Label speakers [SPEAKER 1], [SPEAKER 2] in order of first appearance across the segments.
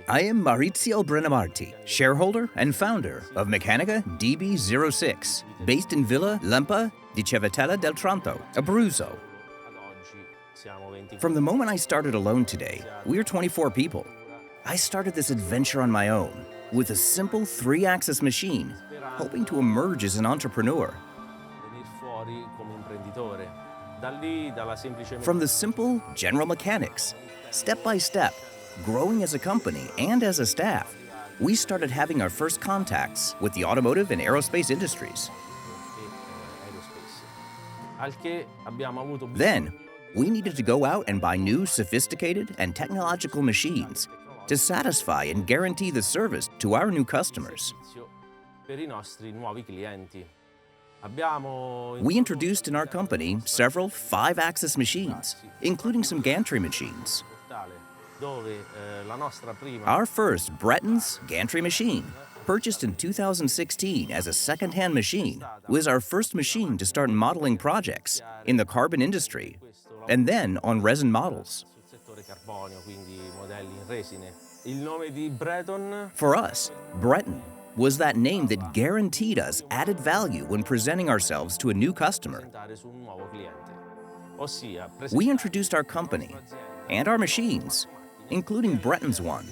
[SPEAKER 1] I am Maurizio Branimarti, shareholder and founder of Meccanica DB06, based in Villa Lempa di Civitella del Tronto, Abruzzo. From the moment I started alone today, we are 24 people. I started this adventure on my own, with a simple 3-axis machine, hoping to emerge as an entrepreneur. From the simple general mechanics, step by step, growing as a company and as a staff, we started having our first contacts with the automotive and aerospace industries. Then, we needed to go out and buy new, sophisticated, and technological machines to satisfy and guarantee the service to our new customers. We introduced in our company several 5-axis machines, including some gantry machines. Our first Breton's gantry machine, purchased in 2016 as a second-hand machine, was our first machine to start modeling projects in the carbon industry, and then on resin models. For us, Breton was that name that guaranteed us added value when presenting ourselves to a new customer. We introduced our company and our machines, including Breton's one.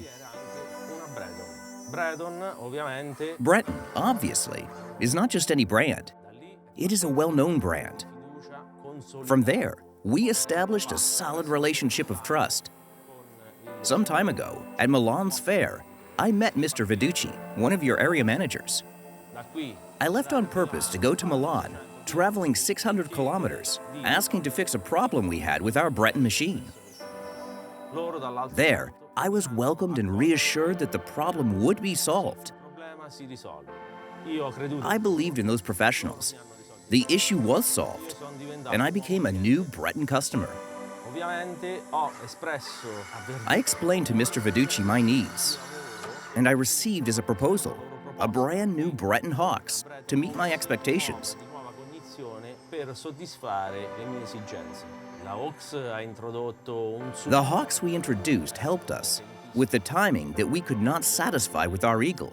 [SPEAKER 1] Breton, obviously, is not just any brand. It is a well-known brand. From there, we established a solid relationship of trust. Some time ago, at Milan's fair, I met Mr. Viducci, one of your area managers. I left on purpose to go to Milan, traveling 600 kilometers, asking to fix a problem we had with our Breton machine. There, I was welcomed and reassured that the problem would be solved. I believed in those professionals. The issue was solved, and I became a new Breton customer. I explained to Mr. Viducci my needs, and I received as a proposal a brand new Breton Hawks to meet my expectations. The Hawks we introduced helped us with the timing that we could not satisfy with our Eagle.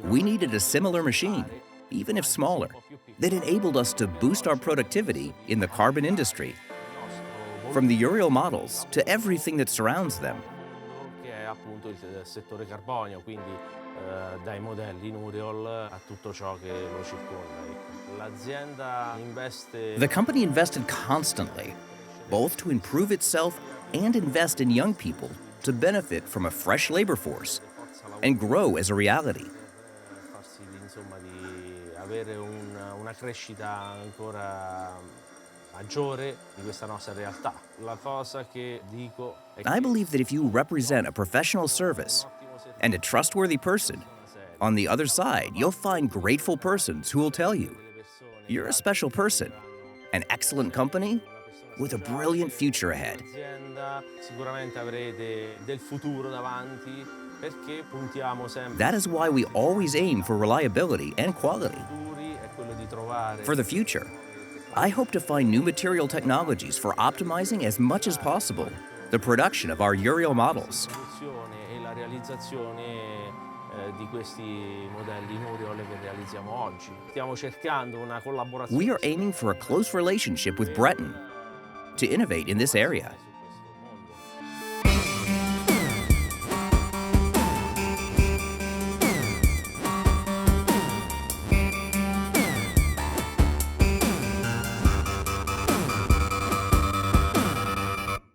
[SPEAKER 1] We needed a similar machine, even if smaller, that enabled us to boost our productivity in the carbon industry, from the aerial models to everything that surrounds them. The company invested constantly, both to improve itself and invest in young people to benefit from a fresh labor force and grow as a reality. I believe that if you represent a professional service and a trustworthy person, on the other side, you'll find grateful persons who will tell you, you're a special person, an excellent company with a brilliant future ahead. That is why we always aim for reliability and quality. For the future, I hope to find new material technologies for optimizing as much as possible the production of our aerial models. We are aiming for a close relationship with Breton to innovate in this area.